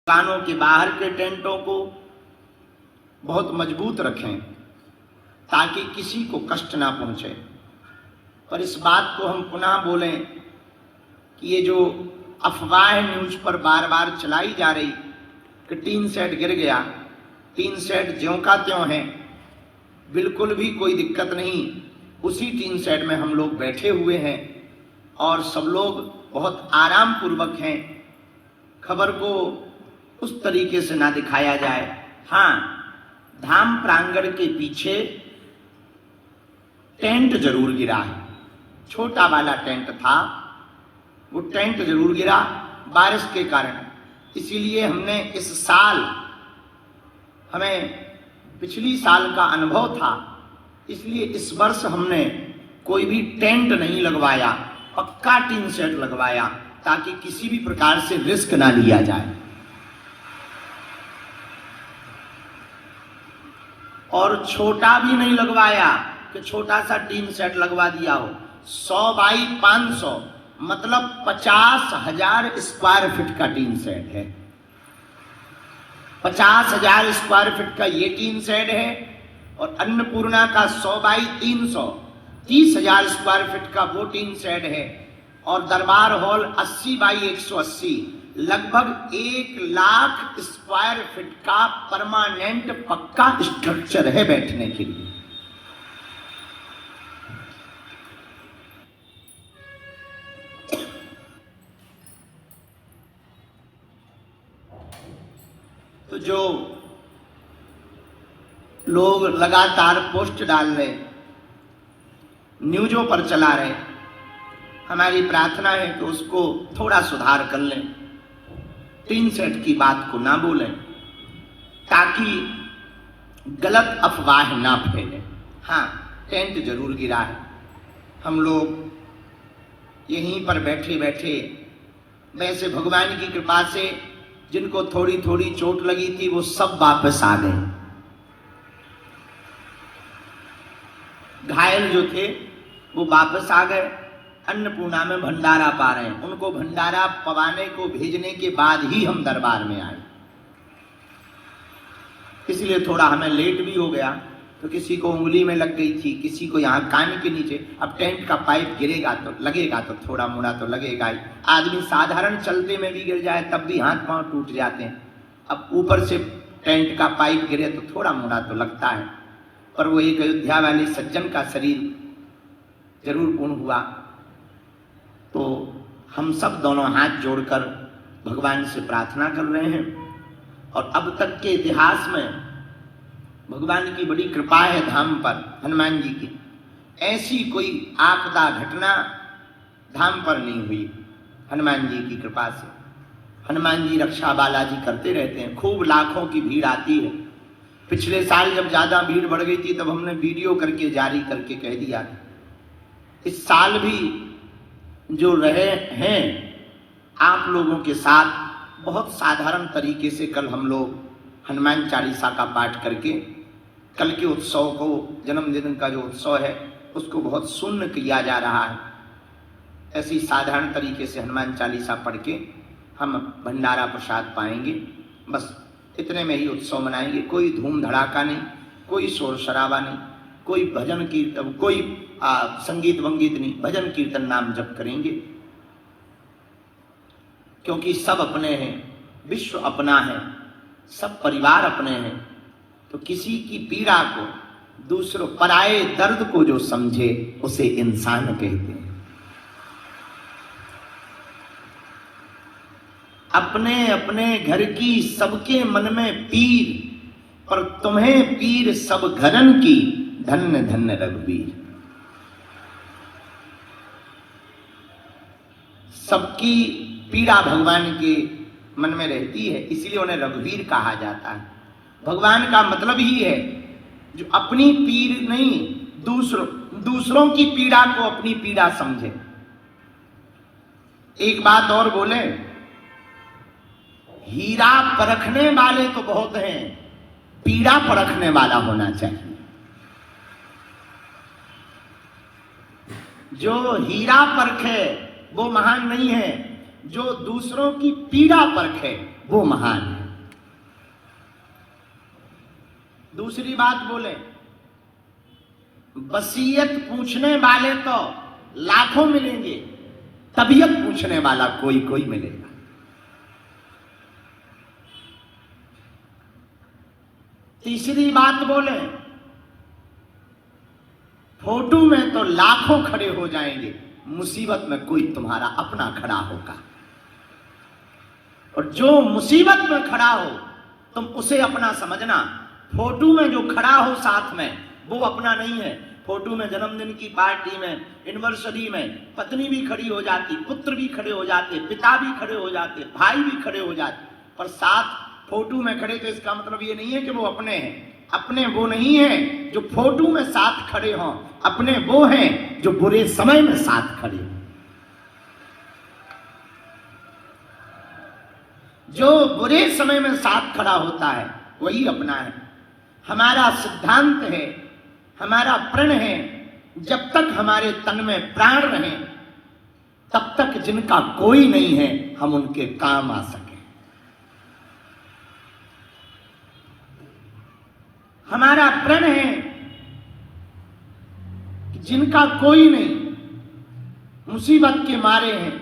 दुकानों के बाहर के टेंटों को बहुत मजबूत रखें ताकि किसी को कष्ट ना पहुंचे। पर इस बात को हम पुनः बोलें कि ये जो अफवाह न्यूज पर बार बार चलाई जा रही कि टीन सेट गिर गया, टीन सेट ज्यों का त्यों है, बिल्कुल भी कोई दिक्कत नहीं। उसी टीन सेट में हम लोग बैठे हुए हैं और सब लोग बहुत आराम पूर्वक हैं। खबर को उस तरीके से ना दिखाया जाए। हाँ, धाम प्रांगण के पीछे टेंट जरूर गिरा है, छोटा वाला टेंट था, वो टेंट जरूर गिरा बारिश के कारण। इसीलिए हमने इस साल, हमें पिछली साल का अनुभव था, इसलिए इस वर्ष हमने कोई भी टेंट नहीं लगवाया, पक्का टीन सेट लगवाया ताकि किसी भी प्रकार से रिस्क ना लिया जाए। और छोटा भी नहीं लगवाया कि छोटा सा टीन सेट लगवा दिया हो। 100 बाई 500 मतलब 50,000 स्क्वायर फीट का टीन सेट है। 50,000 स्क्वायर फीट का ये टीन सेट है और अन्नपूर्णा का 100 बाई 300 30,000 स्क्वायर फीट का वो टीन सेट है। और दरबार हॉल 80 बाई 180 लगभग 1 लाख स्क्वायर फीट का परमानेंट पक्का स्ट्रक्चर है बैठने के लिए। तो जो लोग लगातार पोस्ट डाल रहे, न्यूज़ों पर चला रहे, हमारी प्रार्थना है कि उसको थोड़ा सुधार कर लें, टीन सेट की बात को ना बोलें ताकि गलत अफवाह ना फैले। हाँ, टेंट जरूर गिरा है। हम लोग यहीं पर बैठे बैठे, वैसे भगवान की कृपा से जिनको थोड़ी थोड़ी चोट लगी थी वो सब वापस आ गए। घायल जो थे वो वापस आ गए, अन्नपूर्णा में भंडारा पा रहे हैं। उनको भंडारा पवाने को भेजने के बाद ही हम दरबार में आए, इसलिए थोड़ा हमें लेट भी हो गया। तो किसी को उंगली में लग गई थी, किसी को यहाँ कान के नीचे। अब टेंट का पाइप गिरेगा तो लगेगा, तो थोड़ा मोड़ा तो लगेगा ही। आदमी साधारण चलते में भी गिर जाए तब भी हाथ पांव टूट जाते हैं, अब ऊपर से टेंट का पाइप गिरे तो थोड़ा मोड़ा तो लगता है। पर वो एक अयोध्या वाले सज्जन का शरीर जरूर पूर्ण हुआ। तो हम सब दोनों हाथ जोड़कर भगवान से प्रार्थना कर रहे हैं। और अब तक के इतिहास में भगवान की बड़ी कृपा है धाम पर, हनुमान जी की। ऐसी कोई आपदा घटना धाम पर नहीं हुई हनुमान जी की कृपा से। हनुमान जी रक्षा बालाजी करते रहते हैं, खूब लाखों की भीड़ आती है। पिछले साल जब ज़्यादा भीड़ बढ़ गई थी तब हमने वीडियो करके जारी करके कह दिया था। इस साल भी जो रहे हैं आप लोगों के साथ बहुत साधारण तरीके से, कल हम लोग हनुमान चालीसा का पाठ करके कल के उत्सव को, जन्मदिन का जो उत्सव है उसको बहुत शून्य किया जा रहा है। ऐसी साधारण तरीके से हनुमान चालीसा पढ़ के हम भंडारा प्रसाद पाएंगे, बस इतने में ही उत्सव मनाएंगे। कोई धूम धड़ाका नहीं, कोई शोर शराबा नहीं, कोई भजन कीर्तन, कोई संगीत वंगीत नहीं, भजन कीर्तन नाम जप करेंगे। क्योंकि सब अपने हैं, विश्व अपना है, सब परिवार अपने हैं। तो किसी की पीड़ा को, दूसरों पराये दर्द को जो समझे उसे इंसान कहते हैं। अपने अपने घर की सबके मन में पीर, पर तुम्हें पीर सब घरन की, धन्य धन्य रघुवीर। सबकी पीड़ा भगवान के मन में रहती है, इसलिए उन्हें रघुवीर कहा जाता है। भगवान का मतलब ही है जो अपनी पीड़ नहीं, दूसरों की पीड़ा को अपनी पीड़ा समझे। एक बात और बोले, हीरा परखने वाले तो बहुत हैं, पीड़ा परखने वाला होना चाहिए। जो हीरा परखे वो महान नहीं है, जो दूसरों की पीड़ा परखे वो महान है। दूसरी बात बोले, वसीयत पूछने वाले तो लाखों मिलेंगे, तबीयत पूछने वाला कोई कोई मिलेगा। तीसरी बात बोले, फोटो में तो लाखों खड़े हो जाएंगे, मुसीबत में कोई तुम्हारा अपना खड़ा होगा। और जो मुसीबत में खड़ा हो तुम उसे अपना समझना। फोटो में जो खड़ा हो साथ में वो अपना नहीं है। फोटो में जन्मदिन की पार्टी में, एनिवर्सरी में पत्नी भी खड़ी हो जाती, पुत्र भी खड़े हो जाते, पिता भी खड़े हो जाते, भाई भी खड़े हो जाते, पर साथ फोटो में खड़े, तो इसका मतलब ये नहीं है कि वो अपने हैं। अपने वो नहीं है जो फोटो में साथ खड़े हों, अपने वो हैं जो बुरे समय में साथ खड़े हों। जो बुरे समय में साथ खड़ा होता है वही अपना है। हमारा सिद्धांत है, हमारा प्रण है, जब तक हमारे तन में प्राण रहे तब तक जिनका कोई नहीं है हम उनके काम आ सके। हमारा प्रण है कि जिनका कोई नहीं, मुसीबत के मारे हैं,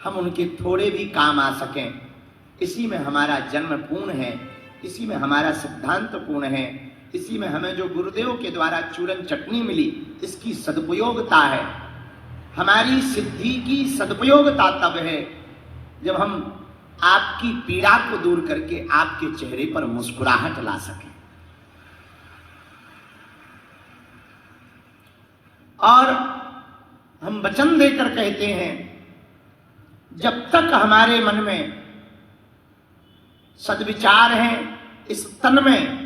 हम उनके थोड़े भी काम आ सकें। इसी में हमारा जन्म पूर्ण है, इसी में हमारा सिद्धांत पूर्ण है, इसी में हमें जो गुरुदेव के द्वारा चूरन चटनी मिली इसकी सदुपयोगता है। हमारी सिद्धि की सदुपयोगता तब है जब हम आपकी पीड़ा को दूर करके आपके चेहरे पर मुस्कुराहट ला सकें। और हम वचन देकर कहते हैं, जब तक हमारे मन में सद्विचार हैं, इस तन में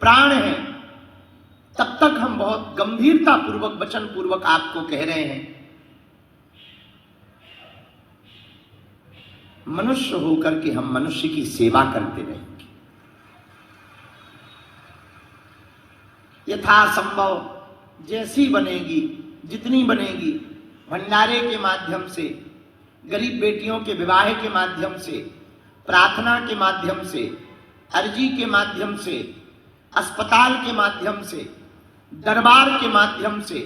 प्राण है, तब तक हम बहुत गंभीरता पूर्वक वचन पूर्वक आपको कह रहे हैं, मनुष्य होकर के हम मनुष्य की सेवा करते रहेंगे। यथासंभव जैसी बनेगी, जितनी बनेगी, भंडारे के माध्यम से, गरीब बेटियों के विवाह के माध्यम से, प्रार्थना के माध्यम से, अर्जी के माध्यम से, अस्पताल के माध्यम से, दरबार के माध्यम से,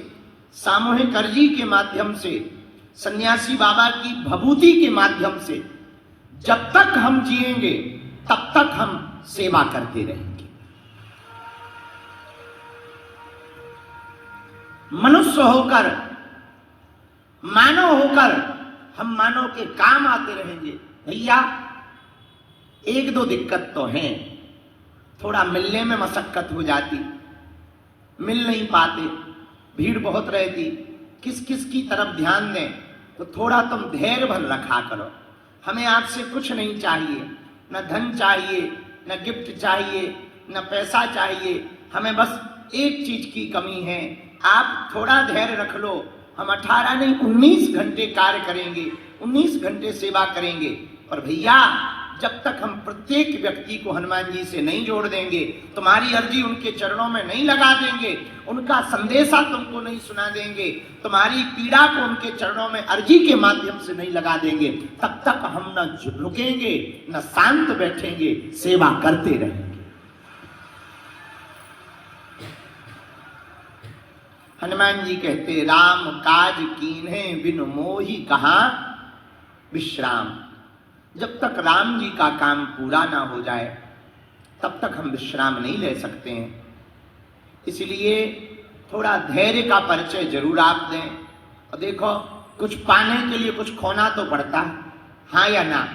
सामूहिक अर्जी के माध्यम से, सन्यासी बाबा की भभूति के माध्यम से, जब तक हम जिएंगे तब तक हम सेवा करते रहेंगे। मनुष्य होकर, मानव होकर हम मानव के काम आते रहेंगे। भैया एक दो दिक्कत तो हैं, थोड़ा मिलने में मशक्कत हो जाती, मिल नहीं पाते, भीड़ बहुत रहती, किस किस की तरफ ध्यान दें, तो थोड़ा तुम धैर्य भर रखा करो। हमें आपसे कुछ नहीं चाहिए, न धन चाहिए, न गिफ्ट चाहिए, न पैसा चाहिए, हमें बस एक चीज की कमी है, आप थोड़ा धैर्य रख लो। हम 18 नहीं 19 घंटे कार्य करेंगे, 19 घंटे सेवा करेंगे, पर भैया जब तक हम प्रत्येक व्यक्ति को हनुमान जी से नहीं जोड़ देंगे, तुम्हारी अर्जी उनके चरणों में नहीं लगा देंगे, उनका संदेशा तुमको नहीं सुना देंगे, तुम्हारी पीड़ा को उनके चरणों में अर्जी के माध्यम से नहीं लगा देंगे, तब तक हम न रुकेंगे, न शांत बैठेंगे, सेवा करते रहेंगे। हनुमान जी कहते, राम काज कीन्हे बिनु मोहि कहाँ विश्राम। जब तक राम जी का काम पूरा ना हो जाए तब तक हम विश्राम नहीं ले सकते हैं। इसलिए थोड़ा धैर्य का परिचय जरूर आप दें। और देखो, कुछ पाने के लिए कुछ खोना तो पड़ता है, हाँ या ना।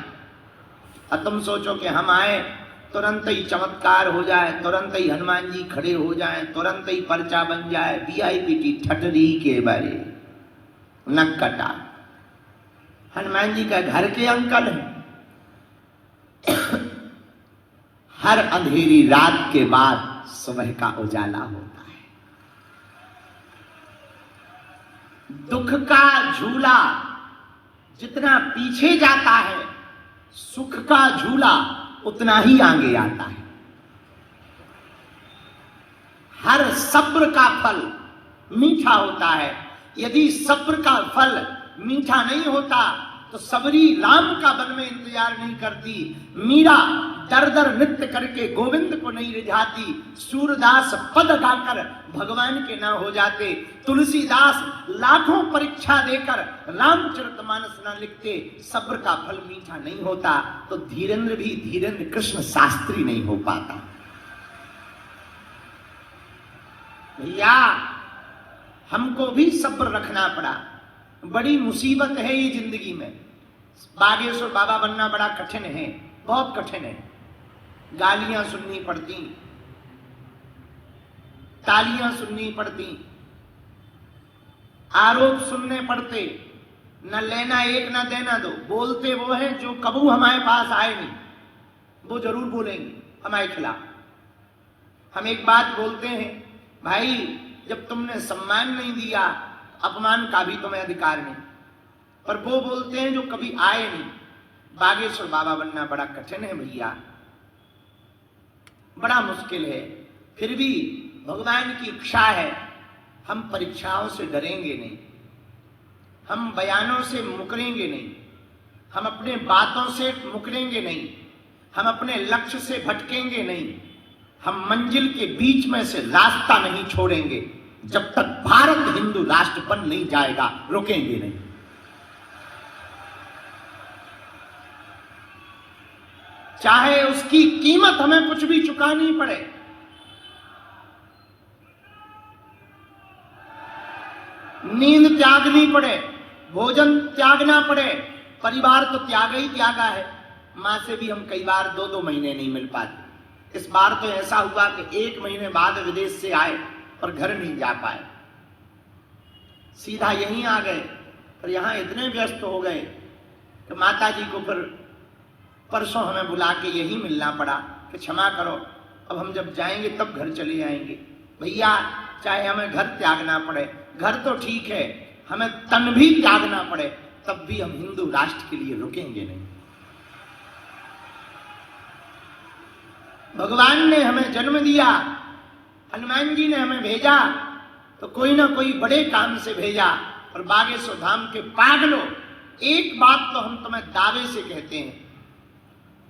और तुम सोचो कि हम आए तुरंत ही चमत्कार हो जाए, तुरंत ही हनुमान जी खड़े हो जाए, तुरंत ही पर्चा बन जाए, VIP की ठटरी के बारे नक कटा। हनुमान जी का घर के अंकल है। हर अंधेरी रात के बाद सुबह का उजाला होता है। दुख का झूला जितना पीछे जाता है, सुख का झूला उतना ही आगे आता है। हर सब्र का फल मीठा होता है। यदि सब्र का फल मीठा नहीं होता तो सबरी राम का वन में इंतजार नहीं करती, मीरा दर दर नृत्य करके गोविंद को नहीं रिझाती, सूरदास पद गाकर भगवान के ना हो जाते, तुलसीदास लाखों परीक्षा देकर रामचरितमानस ना लिखते, सब्र का फल मीठा नहीं होता, तो धीरेन्द्र भी धीरेन्द्र कृष्ण शास्त्री नहीं हो पाता। भैया हमको भी सब्र रखना पड़ा, बड़ी मुसीबत है ये जिंदगी में। बागेश्वर बाबा बनना बड़ा कठिन है, बहुत कठिन है। गालियां सुननी पड़ती, तालियां सुननी पड़ती, आरोप सुनने पड़ते, न लेना एक न देना दो। बोलते वो हैं जो कबू हमारे पास आए नहीं, वो जरूर बोलेंगे हमारे खिलाफ। हम एक बात बोलते हैं, भाई जब तुमने सम्मान नहीं दिया, अपमान का भी तुम्हें अधिकार नहीं। पर वो बोलते हैं जो कभी आए नहीं। बागेश्वर बाबा बनना बड़ा कठिन है भैया, बड़ा मुश्किल है। फिर भी भगवान की इच्छा है, हम परीक्षाओं से डरेंगे नहीं, हम बयानों से मुकरेंगे नहीं, हम अपने बातों से मुकरेंगे नहीं, हम अपने लक्ष्य से भटकेंगे नहीं, हम मंजिल के बीच में से रास्ता नहीं छोड़ेंगे। जब तक भारत हिंदू राष्ट्र बन नहीं जाएगा, रुकेंगे नहीं। चाहे उसकी कीमत हमें कुछ भी चुकानी पड़े। नींद त्यागनी पड़े, भोजन त्यागना पड़े, परिवार तो त्यागा ही त्यागा है। मां से भी हम कई बार 2-2 महीने नहीं मिल पाते। इस बार तो ऐसा हुआ कि 1 महीने बाद विदेश से आए पर घर नहीं जा पाए, सीधा यहीं आ गए। पर यहां इतने व्यस्त हो गए कि माता जी को फिर परसों हमें बुला के यही मिलना पड़ा कि क्षमा करो, अब हम जब जाएंगे तब घर चले आएंगे। भैया चाहे हमें घर त्यागना पड़े, घर तो ठीक है, हमें तन भी त्यागना पड़े, तब भी हम हिंदू राष्ट्र के लिए रुकेंगे नहीं। भगवान ने हमें जन्म दिया, हनुमान जी ने हमें भेजा, तो कोई ना कोई बड़े काम से भेजा। और बागेश्वर धाम के पागलों, एक बात तो हम तुम्हें दावे से कहते हैं,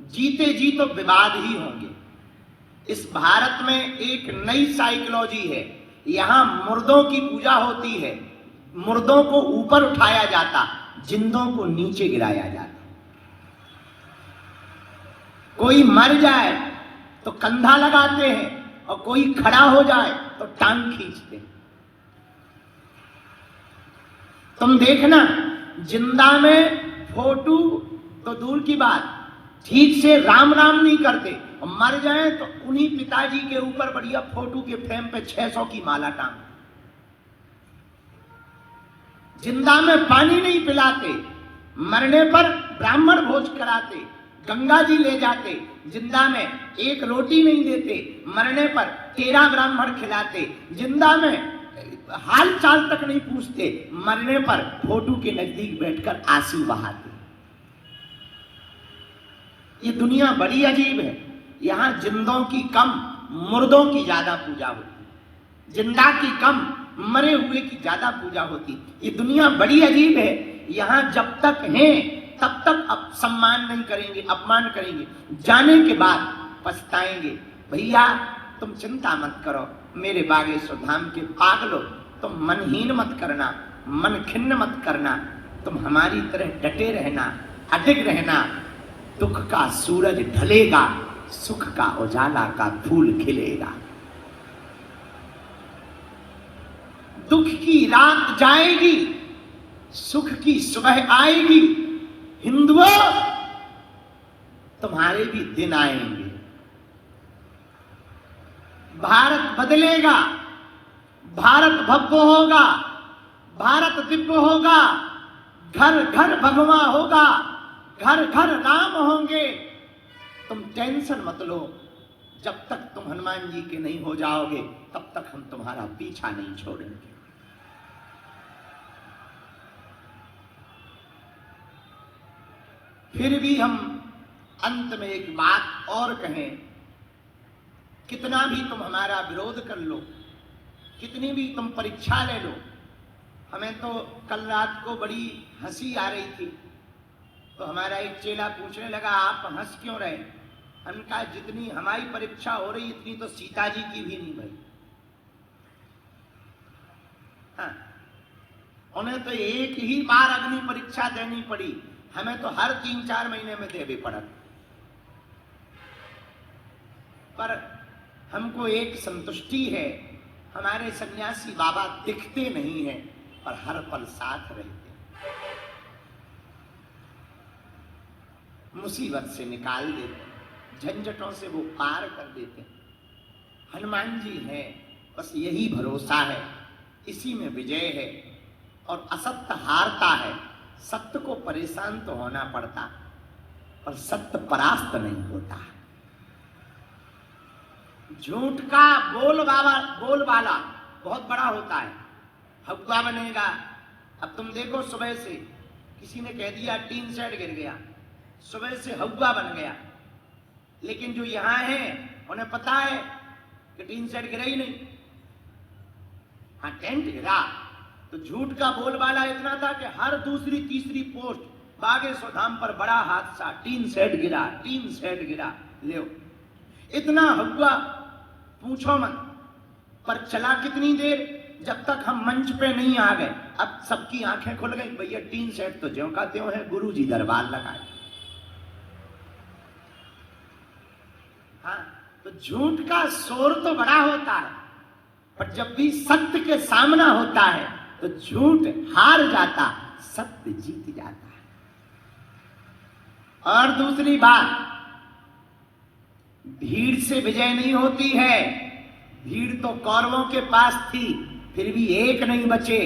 जीते जी तो विवाद ही होंगे। इस भारत में एक नई साइकोलॉजी है, यहां मुर्दों की पूजा होती है, मुर्दों को ऊपर उठाया जाता, जिंदों को नीचे गिराया जाता। कोई मर जाए तो कंधा लगाते हैं, और कोई खड़ा हो जाए तो टांग खींचते हैं। तुम देखना, जिंदा में फोटो तो दूर की बात, ठीक से राम राम नहीं करते, और मर जाए तो उन्हीं पिताजी के ऊपर बढ़िया फोटो के फ्रेम पे 600 की माला टांग। जिंदा में पानी नहीं पिलाते, मरने पर ब्राह्मण भोज कराते, गंगा जी ले जाते। जिंदा में एक रोटी नहीं देते, मरने पर 13 ब्राह्मण खिलाते। जिंदा में हाल चाल तक नहीं पूछते, मरने पर फोटो के नजदीक बैठकर आंसू बहाते। ये दुनिया बड़ी अजीब है। यहां जिंदों की कम, मुर्दों की ज्यादा पूजा होती, जिंदा की कम, मरे हुए की ज्यादा पूजा होती। ये दुनिया बड़ी अजीब है। यहां जब तक हैं तब तक अब सम्मान नहीं करेंगे, अपमान करेंगे, जाने के बाद पछताएंगे। भैया तुम चिंता मत करो, मेरे बागेश्वर धाम के पागलों, तुम मनहीन मत करना, मन खिन्न मत करना, तुम हमारी तरह डटे रहना, अडिग रहना। दुख का सूरज ढलेगा, सुख का उजाला का फूल खिलेगा। दुख की रात जाएगी, सुख की सुबह आएगी। हिंदुओं तुम्हारे भी दिन आएंगे। भारत बदलेगा, भारत भव्य होगा, भारत दिव्य होगा, घर घर भगवा होगा, घर घर राम होंगे। तुम टेंशन मत लो, जब तक तुम हनुमान जी के नहीं हो जाओगे तब तक हम तुम्हारा पीछा नहीं छोड़ेंगे। फिर भी हम अंत में एक बात और कहें, कितना भी तुम हमारा विरोध कर लो, कितनी भी तुम परीक्षा ले लो, हमें तो कल रात को बड़ी हंसी आ रही थी। तो हमारा एक चेला पूछने लगा, आप हंस क्यों रहे? हमने कहा, जितनी हमारी परीक्षा हो रही इतनी तो सीता जी की भी नहीं भाई। हाँ, उन्हें तो एक ही बार अग्नि परीक्षा देनी पड़ी, हमें तो हर 3-4 महीने में देवी पड़ा। पर हमको एक संतुष्टि है, हमारे सन्यासी बाबा दिखते नहीं हैं पर हर पल साथ रहते हैं, मुसीबत से निकाल देते, झंझटों से वो पार कर देते। हनुमान जी हैं, बस यही भरोसा है, इसी में विजय है। और असत्य हारता है, सत्य को परेशान तो होना पड़ता पर सत्य परास्त नहीं होता। झूठ का बोलबाला बहुत बड़ा होता है, हवा बनेगा। अब तुम देखो, सुबह से किसी ने कह दिया टीन शेड गिर गया, सुबह से हवा बन गया, लेकिन जो यहां है उन्हें पता है कि टीन शेड गिरा ही नहीं। हाँ, टेंट गिरा तो झूठ का बोलबाला इतना था कि हर दूसरी तीसरी पोस्ट बागेश्वर धाम पर बड़ा हादसा, टीन शेड गिरा, टीन शेड गिरा। ले इतना हुआ पूछो मत। पर चला कितनी देर, जब तक हम मंच पे नहीं आ गए। अब सबकी आंखें खुल गई, भैया टीन शेड तो ज्यों का त्यों है, गुरु जी दरबार लगाए। हाँ, तो झूठ का शोर तो बड़ा होता है, पर जब भी सत्य के सामना होता है तो झूठ हार जाता, सत्य जीत जाता है। और दूसरी बात, भीड़ से विजय नहीं होती है। भीड़ तो कौरवों के पास थी, फिर भी एक नहीं बचे,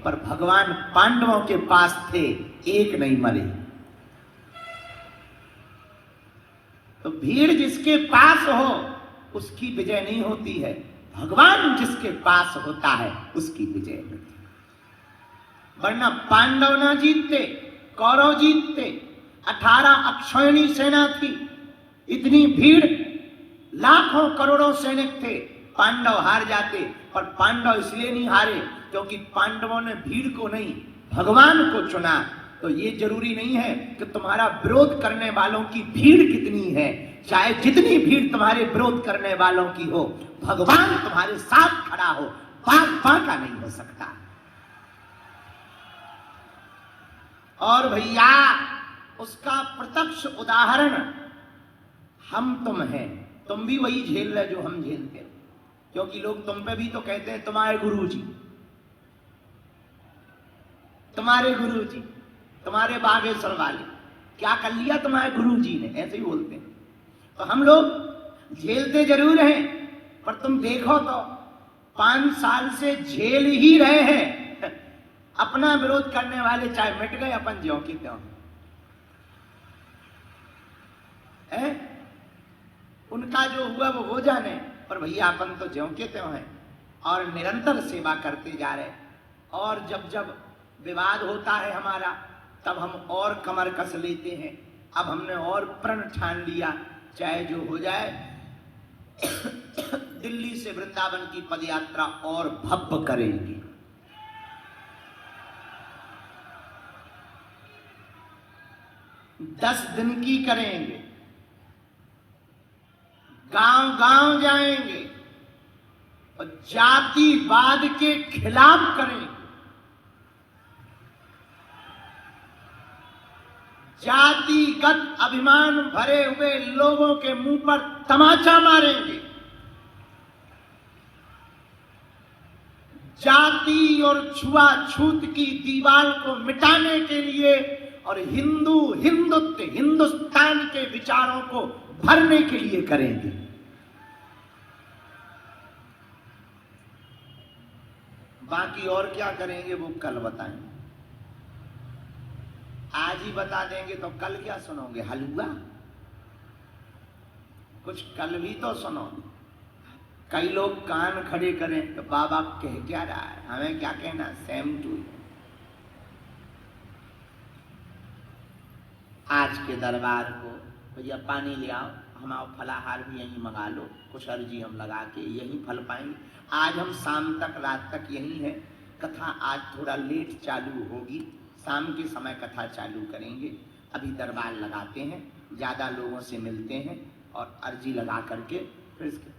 पर भगवान पांडवों के पास थे, एक नहीं मरे। तो भीड़ जिसके पास हो उसकी विजय नहीं होती है, भगवान जिसके पास होता है उसकी विजय होती है। वरना पांडव ना जीतते, कौरव जीतते। 18 अक्षौहिणी सेना थी, इतनी भीड़, लाखों करोड़ों सैनिक थे, पांडव हार जाते। पर पांडव इसलिए नहीं हारे क्योंकि पांडवों ने भीड़ को नहीं, भगवान को चुना। तो ये जरूरी नहीं है कि तुम्हारा विरोध करने वालों की भीड़ कितनी है, चाहे जितनी भीड़ तुम्हारे विरोध करने वालों की हो, भगवान तुम्हारे साथ खड़ा हो, बांका नहीं हो सकता। और भैया उसका प्रत्यक्ष उदाहरण हम तुम हैं। तुम भी वही झेल रहे जो हम झेलते हैं, क्योंकि लोग तुम पे भी तो कहते हैं तुम्हारे गुरुजी, तुम्हारे गुरुजी, तुम्हारे बागेश्वर वाले क्या कर लिया तुम्हारे गुरुजी ने, ऐसे ही बोलते हैं। तो हम लोग झेलते जरूर हैं, पर तुम देखो तो 5 साल से झेल ही रहे हैं। अपना विरोध करने वाले चाहे मिट गए, अपन ज्यों की त्यों है। उनका जो हुआ वो हो जाने, पर भैया अपन तो ज्यों के त्यों हैं और निरंतर सेवा करते जा रहे। और जब जब विवाद होता है हमारा, तब हम और कमर कस लेते हैं। अब हमने और प्रण ठान लिया, चाहे जो हो जाए, दिल्ली से वृंदावन की पदयात्रा और भव्य करेंगे। 10 दिन की करेंगे, गांव गांव जाएंगे और जातिवाद के खिलाफ करेंगे। जातिगत अभिमान भरे हुए लोगों के मुंह पर तमाचा मारेंगे। जाति और छुआछूत की दीवार को मिटाने के लिए और हिंदुत्व, हिंदुस्तान के विचारों को भरने के लिए करेंगे। बाकी और क्या करेंगे वो कल बताएंगे। आज ही बता देंगे तो कल क्या सुनोगे, हलवा? कुछ कल भी तो सुनो। कई लोग कान खड़े करें तो बाबा कह क्या रहा है, हमें क्या कहना, सेम टू। आज के दरबार को भैया पानी ले आओ, हमारा फलाहार भी यहीं मंगा लो, कुछ अर्जी हम लगा के यहीं फल पाएंगे। आज हम शाम तक, रात तक यहीं है। कथा आज थोड़ा लेट चालू होगी, शाम के समय कथा चालू करेंगे। अभी दरबार लगाते हैं, ज़्यादा लोगों से मिलते हैं और अर्जी लगा करके फिर इसके